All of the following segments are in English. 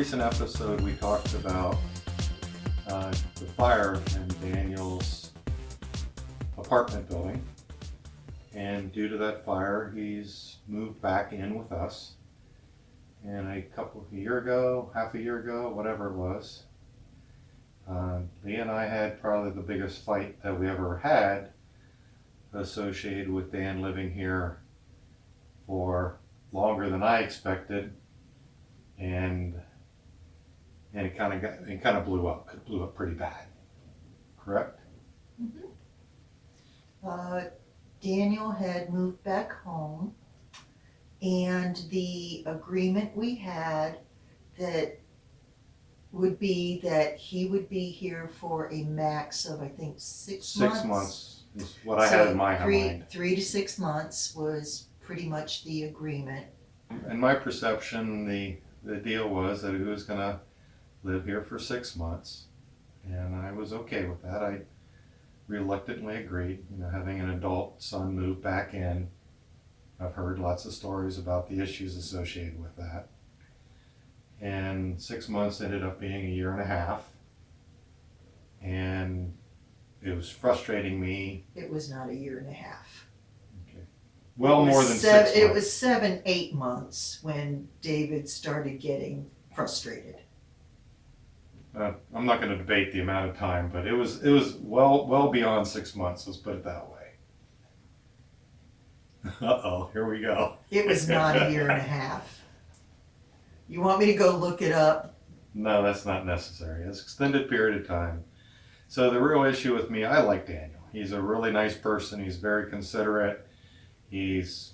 recent episode, we talked about the fire in Daniel's apartment building. And due to that fire, he's moved back in with us. And half a year ago, whatever it was, Leah and I had probably the biggest fight that we ever had associated with Dan living here for longer than I expected. And it kind of blew up. It blew up pretty bad. Correct? Mm-hmm. Daniel had moved back home, and the agreement we had that would be that he would be here for a max of, I think, 6 months. 6 months is what I had in my mind. 3 to 6 months was pretty much the agreement. In my perception, the deal was that he was going to live here for 6 months, and I was okay with that. I reluctantly agreed. Having an adult son move back in, I've heard lots of stories about the issues associated with that. And 6 months ended up being a year and a half, and it was frustrating me. It was not a year and a half. Well, more than 6 months. It was 7, 8 months when David started getting frustrated. I'm not going to debate the amount of time, but it was well beyond 6 months. Let's put it that way. Uh-oh, here we go. It was not a year and a half. You want me to go look it up? No, that's not necessary. It's an extended period of time. So the real issue with me, I like Daniel. He's a really nice person. He's very considerate. He's,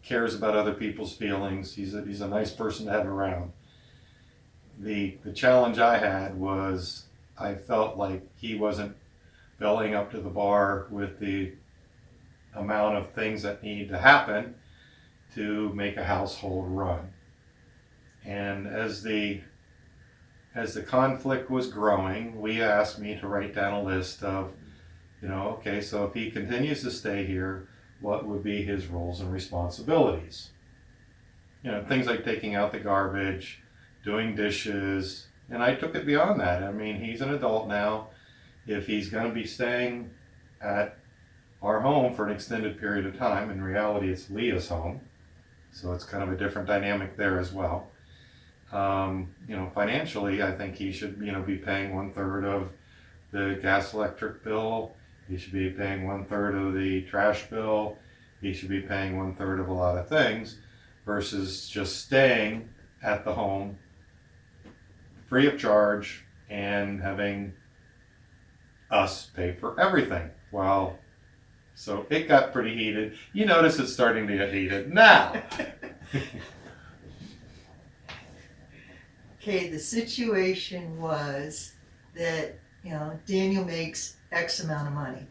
cares about other people's feelings. He's a nice person to have around. The challenge I had was I felt like he wasn't bellying up to the bar with the amount of things that need to happen to make a household run. And as the conflict was growing, Leah asked me to write down a list of, okay, so if he continues to stay here, what would be his roles and responsibilities? Things like taking out the garbage, doing dishes, and I took it beyond that. I mean, he's an adult now. If he's going to be staying at our home for an extended period of time, in reality it's Leah's home, so it's kind of a different dynamic there as well. Financially, I think he should, be paying 1/3 of the gas electric bill. He should be paying 1/3 of the trash bill. He should be paying 1/3 of a lot of things versus just staying at the home free of charge and having us pay for everything. Well, so it got pretty heated. You notice it's starting to get heated now. Okay, the situation was that, Daniel makes X amount of money.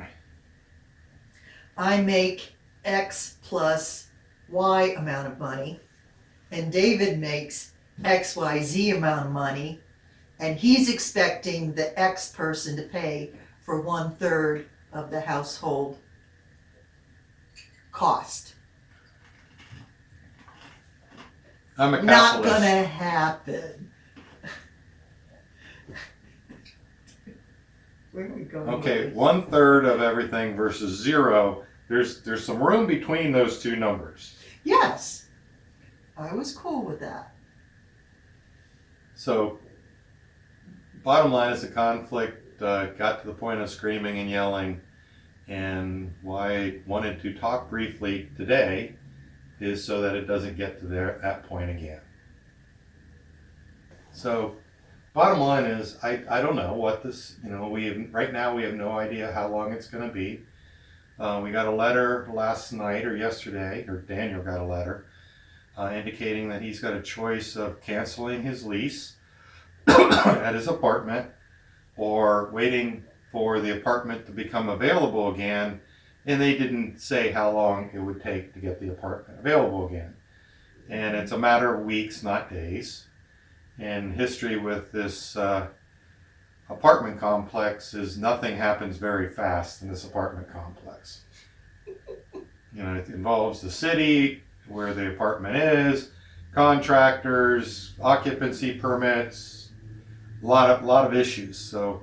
I make X plus Y amount of money, and David makes XYZ amount of money, and he's expecting the X person to pay for 1/3 of the household cost. I'm a Not capitalist. gonna happen. Where are we going? Okay, 1/3 of everything versus 0. There's some room between those two numbers. Yes, I was cool with that. So, bottom line is the conflict got to the point of screaming and yelling, and why I wanted to talk briefly today is so that it doesn't get to that point again. So, bottom line is I don't know what this, right now we have no idea how long it's going to be. We got a letter last night or yesterday, or Daniel got a letter indicating that he's got a choice of canceling his lease at his apartment or waiting for the apartment to become available again, and they didn't say how long it would take to get the apartment available again. And it's a matter of weeks, not days. And history with this apartment complex is nothing happens very fast in this apartment complex. It involves the city, where the apartment is, contractors, occupancy permits, a lot of issues. So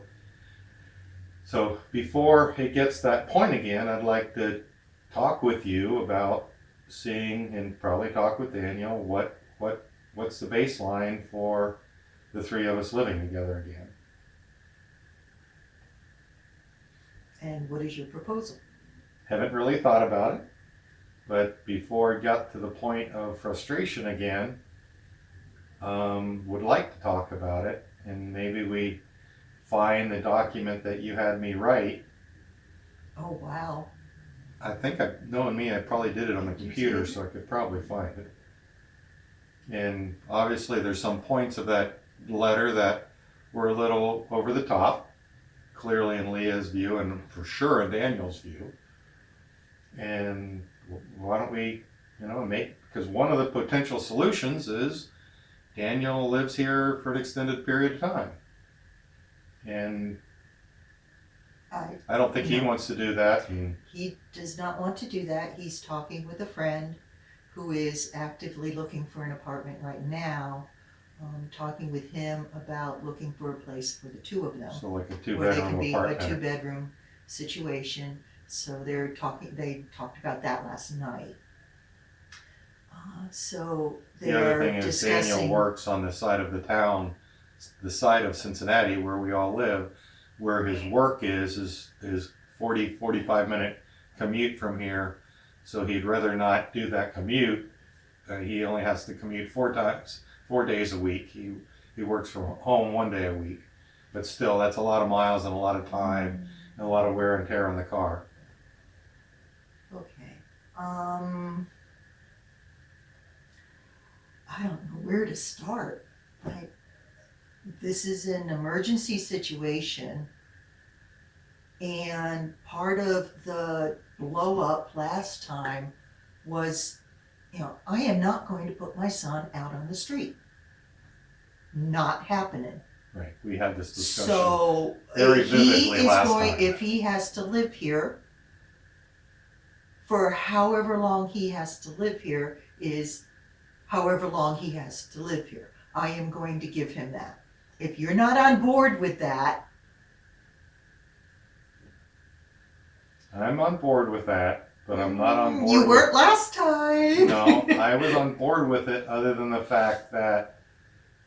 before it gets that point again, I'd like to talk with you about seeing, and probably talk with Daniel, what's the baseline for the three of us living together again. And what is your proposal? Haven't really thought about it, but before it got to the point of frustration again, would like to talk about it, and maybe we find the document that you had me write. Oh, wow. I think, knowing me, I probably did it on the computer, so I could probably find it. And obviously there's some points of that letter that were a little over the top, clearly in Leah's view and for sure in Daniel's view. And why don't we, because one of the potential solutions is Daniel lives here for an extended period of time. And I don't think he wants to do that. And he does not want to do that. He's talking with a friend who is actively looking for an apartment right now. Talking with him about looking for a place for the two of them. So like a 2-bedroom where they can be apartment. a 2-bedroom situation. So they talked about that last night. So The other thing is discussing. Daniel works on the side of the town, the side of Cincinnati where we all live, where his work is 45 minute commute from here. So he'd rather not do that commute. He only has to commute 4 days a week. He works from home 1 day a week. But still, that's a lot of miles and a lot of time and a lot of wear and tear on the car. Okay. I don't know where to start. This is an emergency situation, and part of the blow up last time was, I am not going to put my son out on the street. Not happening. Right. We had this discussion So very vividly last time. If he has to live here for however long he has to live here is however long he has to live here. I am going to give him that. If you're not on board with that. I'm on board with that, but I'm not on board. You weren't last time. No, I was on board with it other than the fact that,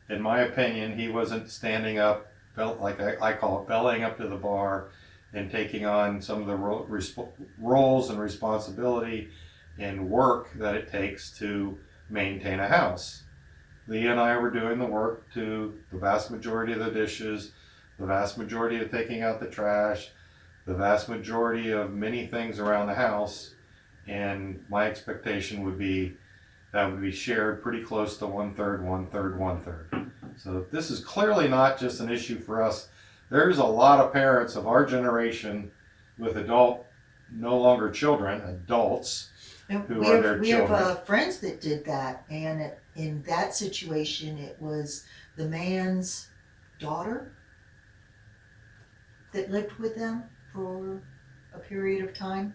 in my opinion, he wasn't standing up, like I call it, bellying up to the bar and taking on some of the roles and responsibility and work that it takes to maintain a house. Leah and I were doing the work to the vast majority of the dishes, the vast majority of taking out the trash, the vast majority of many things around the house, and my expectation would be that would be shared pretty close to 1/3, 1/3, 1/3. So this is clearly not just an issue for us. There's a lot of parents of our generation with no longer children, adults, who are their we children. have friends that did that, and in that situation it was the man's daughter that lived with them for a period of time.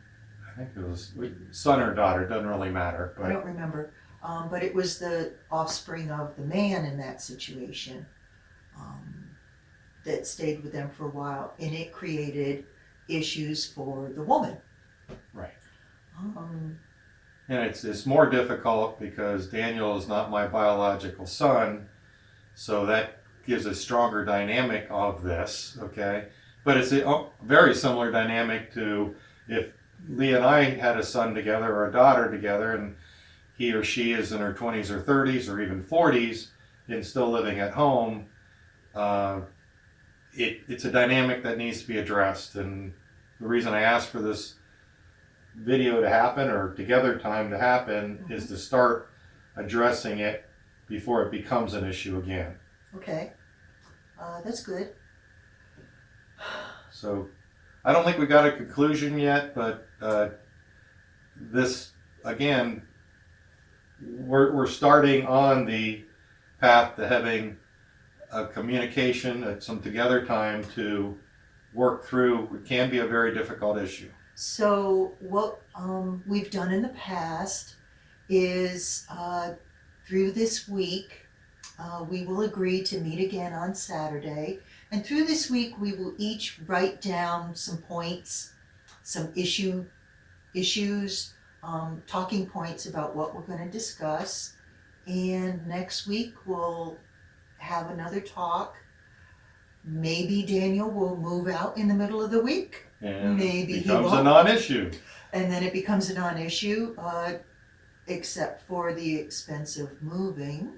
I think it was son or daughter, doesn't really matter. I don't remember, but it was the offspring of the man in that situation that stayed with them for a while, and it created issues for the woman. Right. Um, And it's more difficult because Daniel is not my biological son, so that gives a stronger dynamic of this, okay? But it's a very similar dynamic to if Leah and I had a son together or a daughter together, and he or she is in her 20s or 30s or even 40s and still living at home. It's a dynamic that needs to be addressed, and the reason I asked for this video to happen or together time to happen is to start addressing it before it becomes an issue again. okay, that's good. So I don't think we got a conclusion yet, but this again, we're starting on the path to having a communication, some together time to work through. It can be a very difficult issue. So what we've done in the past is through this week, we will agree to meet again on Saturday. And through this week, we will each write down some points, some issues, talking points about what we're going to discuss. And next week, we'll have another talk. Maybe Daniel will move out in the middle of the week. And Maybe he becomes a won't. non-issue. And then it becomes a non-issue, except for the expense of moving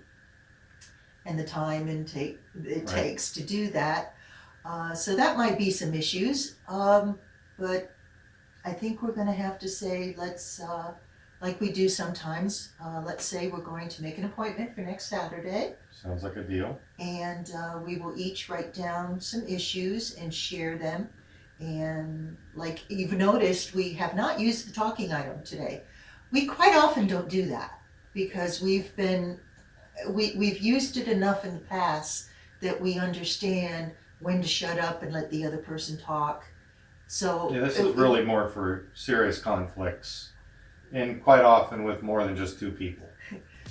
and the time it Right. takes to do that. So that might be some issues, but I think we're gonna have to say, let's, like we do sometimes, let's say we're going to make an appointment for next Saturday, Sounds like a deal. and we will each write down some issues and share them. And like you've noticed, we have not used the talking item today. We quite often don't do that because we've used it enough in the past that we understand when to shut up and let the other person talk. So Yeah, this is really more for serious conflicts, and quite often with more than just two people.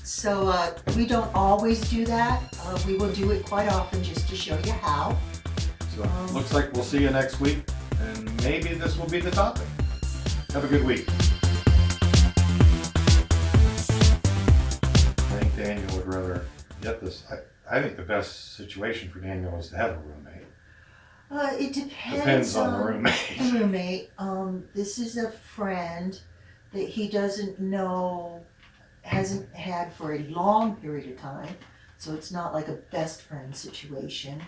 So we don't always do that. We will do it quite often just to show you how. So looks like we'll see you next week, and maybe this will be the topic. Have a good week. I think Daniel would rather get this. I think the best situation for Daniel is to have a roommate. It depends. Depends on the roommate. The roommate. This is a friend that he doesn't know, hasn't had for a long period of time, so it's not like a best friend situation.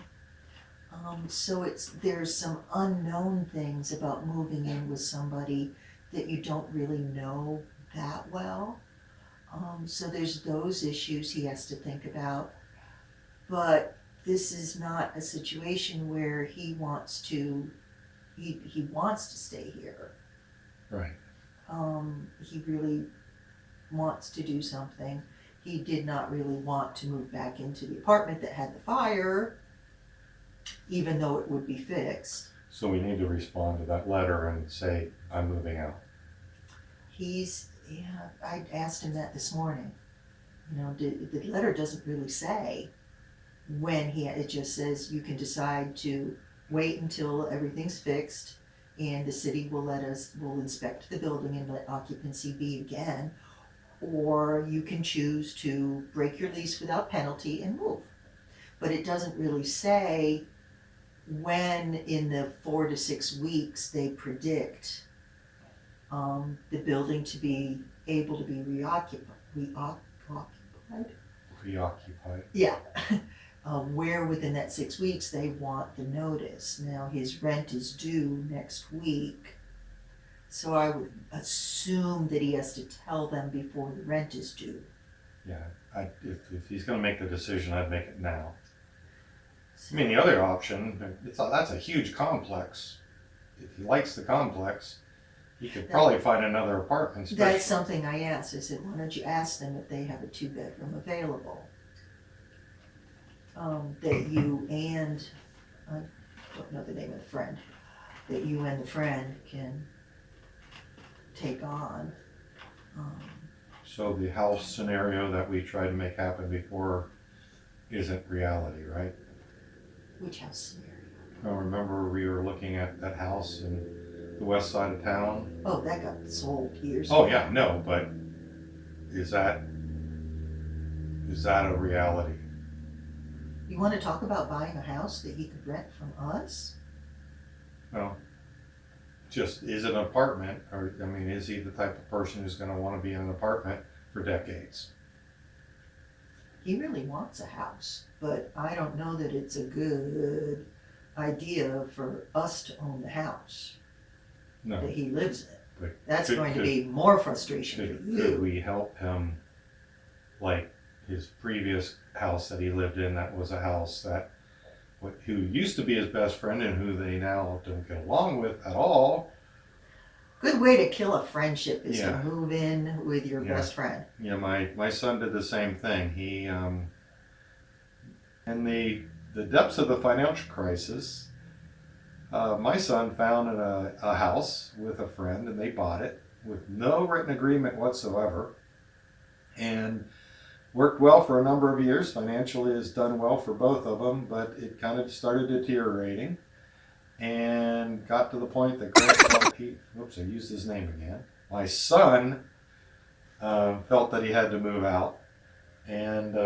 So there's some unknown things about moving in with somebody that you don't really know that well. So there's those issues he has to think about. But this is not a situation where he wants to stay here. Right. He really wants to do something. He did not really want to move back into the apartment that had the fire, even though it would be fixed. So we need to respond to that letter and say, I'm moving out. I asked him that this morning. You know, the letter doesn't really say when it just says you can decide to wait until everything's fixed and the city will inspect the building and let occupancy be again, or you can choose to break your lease without penalty and move. But it doesn't really say when in the 4 to 6 weeks they predict the building to be able to be reoccupied. Preoccupied. Yeah. Where within that 6 weeks they want the notice. Now his rent is due next week, so I would assume that he has to tell them before the rent is due. Yeah, if he's going to make the decision, I'd make it now. I mean, the other option, that's a huge complex. If he likes the complex, he could probably find another apartment. That's something I asked. I said, why don't you ask them if they have a 2-bedroom available? That you and, I don't know the name of the friend, that you and the friend can take on. So the house scenario that we tried to make happen before isn't reality, right? Which house scenario? I remember we were looking at that house in the west side of town. Oh, that got sold years Oh ago. yeah, no, but is that a reality? You want to talk about buying a house that he could rent from us? Well, just is it an apartment, or I mean, is he the type of person who's going to want to be in an apartment for decades? He really wants a house, but I don't know that it's a good idea for us to own the house No. that he lives in. But That's going to be more frustration for Could you. we help him, like his previous house that he lived in, that was a house that, who used to be his best friend and who they now don't get along with at all. Good way to kill a friendship is Yeah. to move in with your Yeah. best friend. You know, my son did the same thing. He, in the depths of the financial crisis, my son found a house with a friend, and they bought it with no written agreement whatsoever. And worked well for a number of years. Financially has done well for both of them, but it kind of started deteriorating and got to the point that Grant felt I used his name again. My son felt that he had to move out, and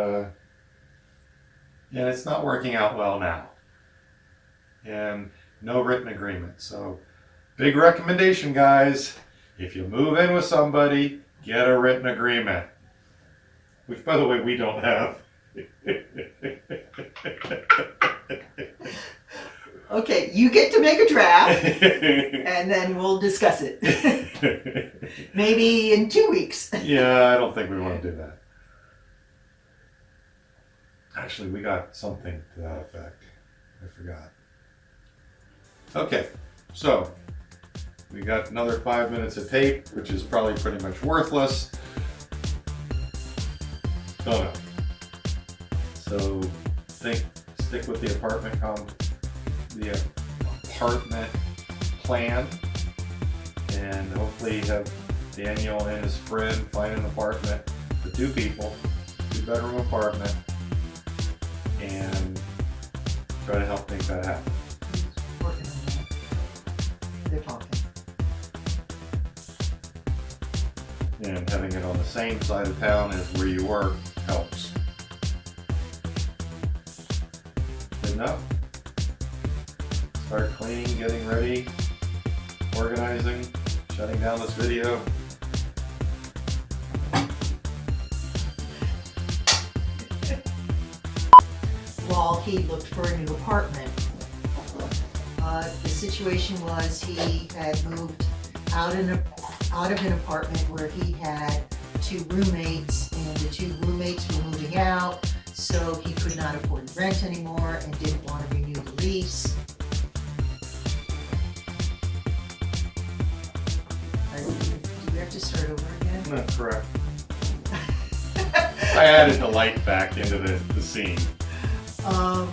it's not working out well now. And no written agreement. So, big recommendation, guys. If you move in with somebody, get a written agreement. Which, by the way, we don't have. Okay, you get to make a draft, and then we'll discuss it. Maybe in 2 weeks. Yeah, I don't think we want to do that. Actually, we got something to that effect. I forgot. Okay, so we got another 5 minutes of tape, which is probably pretty much worthless. Don't know. So stick with the apartment plan, and hopefully have Daniel and his friend find an apartment for 2 people, 2-bedroom apartment, and try to help make that happen. Working on that. They're talking. And having it on the same side of town as where you work helps. Good enough? Start cleaning, getting ready, organizing, shutting down this video. While he looked for a new apartment, the situation was he had moved out of an apartment where he had 2 roommates, and the 2 roommates were moving out, so he could not afford rent anymore and didn't want to renew the lease. Do we have to start over again? That's correct. I added the light back into the scene. Now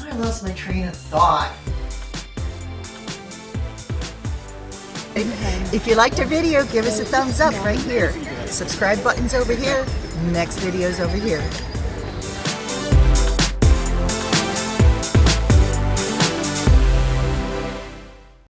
I lost my train of thought. If you liked our video, give us a thumbs up right here. Subscribe button's over here. Next video's over here.